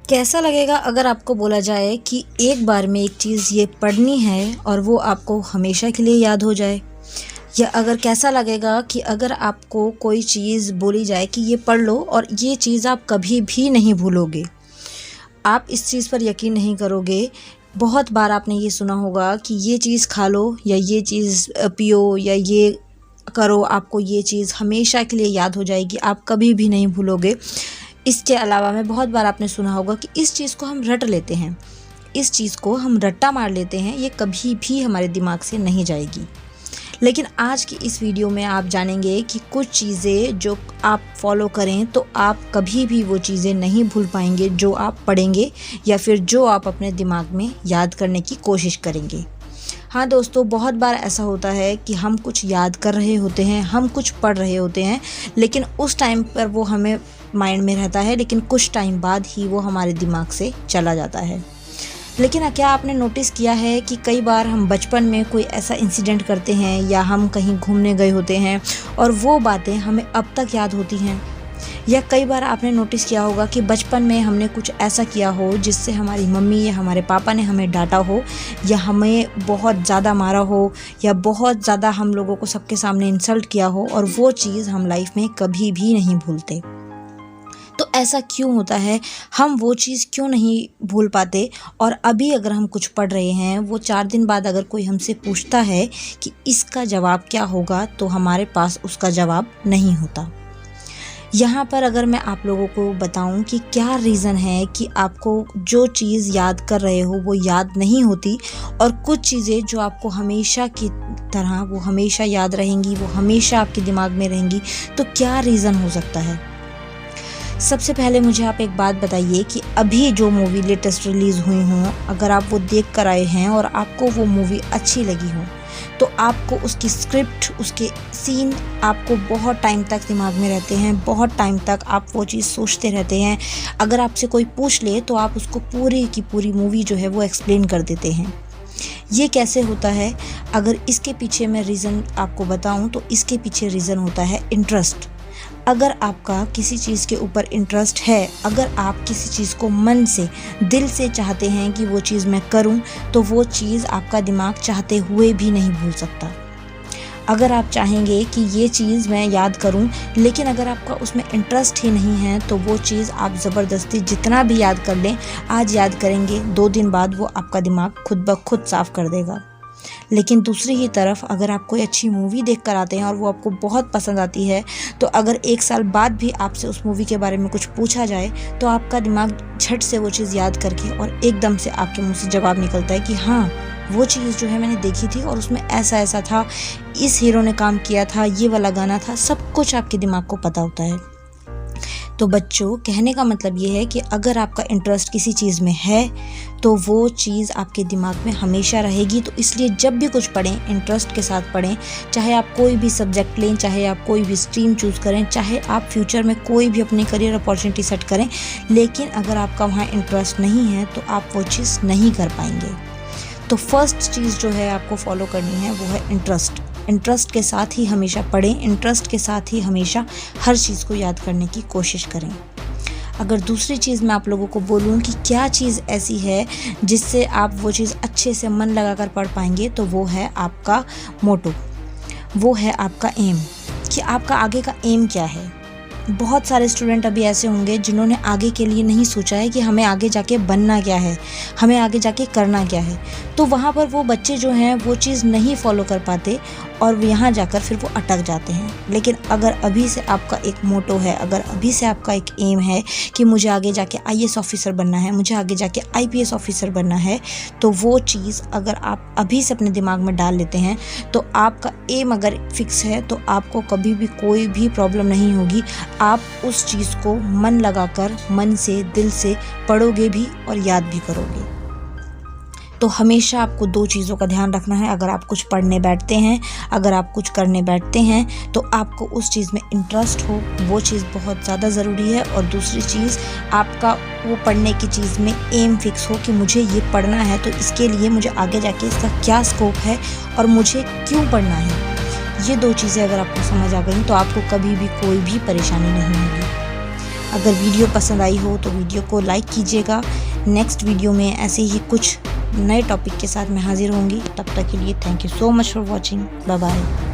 कैसा लगेगा अगर आपको बोला जाए कि एक बार में एक चीज़ ये पढ़नी है और वो आपको हमेशा के लिए याद हो जाए। या अगर कैसा लगेगा कि अगर आपको कोई चीज़ बोली जाए कि ये पढ़ लो और ये चीज़ आप कभी भी नहीं भूलोगे। आप इस चीज़ पर यकीन नहीं करोगे। बहुत बार आपने ये सुना होगा कि ये चीज़ खा लो या ये चीज़ पियो या ये करो, आपको ये चीज़ हमेशा के लिए याद हो जाएगी, आप कभी भी नहीं भूलोगे। इसके अलावा में बहुत बार आपने सुना होगा कि इस चीज़ को हम रट लेते हैं, इस चीज़ को हम रट्टा मार लेते हैं, ये कभी भी हमारे दिमाग से नहीं जाएगी। लेकिन आज की इस वीडियो में आप जानेंगे कि कुछ चीज़ें जो आप फॉलो करें तो आप कभी भी वो चीज़ें नहीं भूल पाएंगे जो आप पढ़ेंगे या फिर जो आप अपने दिमाग में याद करने की कोशिश करेंगे। हाँ दोस्तों, बहुत बार ऐसा होता है कि हम कुछ याद कर रहे होते हैं, हम कुछ पढ़ रहे होते हैं, लेकिन उस टाइम पर वो हमें माइंड में रहता है, लेकिन कुछ टाइम बाद ही वो हमारे दिमाग से चला जाता है। लेकिन क्या आपने नोटिस किया है कि कई बार हम बचपन में कोई ऐसा इंसिडेंट करते हैं या हम कहीं घूमने गए होते हैं और वो बातें हमें अब तक याद होती हैं। या कई बार आपने नोटिस किया होगा कि बचपन में हमने कुछ ऐसा किया हो जिससे हमारी मम्मी या हमारे पापा ने हमें डांटा हो या हमें बहुत ज़्यादा मारा हो या बहुत ज़्यादा हम लोगों को सबके सामने इंसल्ट किया हो और वो चीज़ हम लाइफ में कभी भी नहीं भूलते। तो ऐसा क्यों होता है, हम वो चीज़ क्यों नहीं भूल पाते? और अभी अगर हम कुछ पढ़ रहे हैं, वो 4 दिन बाद अगर कोई हमसे पूछता है कि इसका जवाब क्या होगा, तो हमारे पास उसका जवाब नहीं होता। यहाँ पर अगर मैं आप लोगों को बताऊं कि क्या रीज़न है कि आपको जो चीज़ याद कर रहे हो वो याद नहीं होती और कुछ चीज़ें जो आपको हमेशा की तरह वो हमेशा याद रहेंगी, वो हमेशा आपके दिमाग में रहेंगी, तो क्या रीज़न हो सकता है? सबसे पहले मुझे आप एक बात बताइए कि अभी जो मूवी लेटेस्ट रिलीज़ हुई हों, अगर आप वो देख कर आए हैं और आपको वो मूवी अच्छी लगी हो, तो आपको उसकी स्क्रिप्ट, उसके सीन आपको बहुत टाइम तक दिमाग में रहते हैं, बहुत टाइम तक आप वो चीज़ सोचते रहते हैं। अगर आपसे कोई पूछ ले तो आप उसको पूरी की पूरी मूवी जो है वो एक्सप्लेन कर देते हैं। ये कैसे होता है? अगर इसके पीछे मैं रीज़न आपको बताऊं तो इसके पीछे रीज़न होता है इंटरेस्ट। अगर आपका किसी चीज़ के ऊपर इंटरेस्ट है, अगर आप किसी चीज़ को मन से, दिल से चाहते हैं कि वो चीज़ मैं करूं, तो वो चीज़ आपका दिमाग चाहते हुए भी नहीं भूल सकता। अगर आप चाहेंगे कि ये चीज़ मैं याद करूं, लेकिन अगर आपका उसमें इंटरेस्ट ही नहीं है, तो वो चीज़ आप ज़बरदस्ती जितना भी याद कर लें, आज याद करेंगे, 2 दिन बाद वो आपका दिमाग खुद ब खुद साफ़ कर देगा। लेकिन दूसरी ही तरफ अगर आप कोई अच्छी मूवी देख कर आते हैं और वो आपको बहुत पसंद आती है, तो अगर 1 साल बाद भी आपसे उस मूवी के बारे में कुछ पूछा जाए, तो आपका दिमाग झट से वो चीज़ याद करके और एकदम से आपके मुंह से जवाब निकलता है कि हाँ, वो चीज़ जो है मैंने देखी थी और उसमें ऐसा ऐसा था, इस हीरो ने काम किया था, ये वाला गाना था, सब कुछ आपके दिमाग को पता होता है। तो बच्चों, कहने का मतलब ये है कि अगर आपका इंटरेस्ट किसी चीज़ में है तो वो चीज़ आपके दिमाग में हमेशा रहेगी। तो इसलिए जब भी कुछ पढ़ें, इंटरेस्ट के साथ पढ़ें। चाहे आप कोई भी सब्जेक्ट लें, चाहे आप कोई भी स्ट्रीम चूज़ करें, चाहे आप फ्यूचर में कोई भी अपनी करियर अपॉर्चुनिटी सेट करें, लेकिन अगर आपका वहाँ इंटरेस्ट नहीं है तो आप वो चीज़ नहीं कर पाएंगे। तो फर्स्ट चीज़ जो है आपको फॉलो करनी है वो है इंटरेस्ट। इंटरेस्ट के साथ ही हमेशा पढ़ें, इंटरेस्ट के साथ ही हमेशा हर चीज़ को याद करने की कोशिश करें। अगर दूसरी चीज़ मैं आप लोगों को बोलूँ कि क्या चीज़ ऐसी है जिससे आप वो चीज़ अच्छे से मन लगाकर पढ़ पाएंगे, तो वो है आपका मोटो, वो है आपका एम, कि आपका आगे का एम क्या है। बहुत सारे स्टूडेंट अभी ऐसे होंगे जिन्होंने आगे के लिए नहीं सोचा है कि हमें आगे जाके बनना क्या है, हमें आगे जाके करना क्या है। तो वहाँ पर वो बच्चे जो हैं वो चीज़ नहीं फॉलो कर पाते और यहाँ जाकर फिर वो अटक जाते हैं। लेकिन अगर अभी से आपका एक मोटो है, अगर अभी से आपका एक एम है कि मुझे आगे जाके IAS ऑफिसर बनना है, मुझे आगे जाके IPS ऑफिसर बनना है, तो वो चीज़ अगर आप अभी से अपने दिमाग में डाल लेते हैं, तो आपका एम अगर फिक्स है तो आपको कभी भी कोई भी प्रॉब्लम नहीं होगी। आप उस चीज़ को मन लगाकर, मन से, दिल से पढ़ोगे भी और याद भी करोगे। तो हमेशा आपको 2 चीज़ों का ध्यान रखना है। अगर आप कुछ पढ़ने बैठते हैं, अगर आप कुछ करने बैठते हैं, तो आपको उस चीज़ में इंटरेस्ट हो, वो चीज़ बहुत ज़्यादा ज़रूरी है। और दूसरी चीज़, आपका वो पढ़ने की चीज़ में एम फिक्स हो कि मुझे ये पढ़ना है, तो इसके लिए मुझे आगे जाके इसका क्या स्कोप है और मुझे क्यों पढ़ना है। ये 2 चीज़ें अगर आपको समझ आ गई तो आपको कभी भी कोई भी परेशानी नहीं होगी। अगर वीडियो पसंद आई हो तो वीडियो को लाइक कीजिएगा। नेक्स्ट वीडियो में ऐसे ही कुछ नए टॉपिक के साथ मैं हाजिर होंगी। तब तक के लिए thank you so much for watching. Bye bye.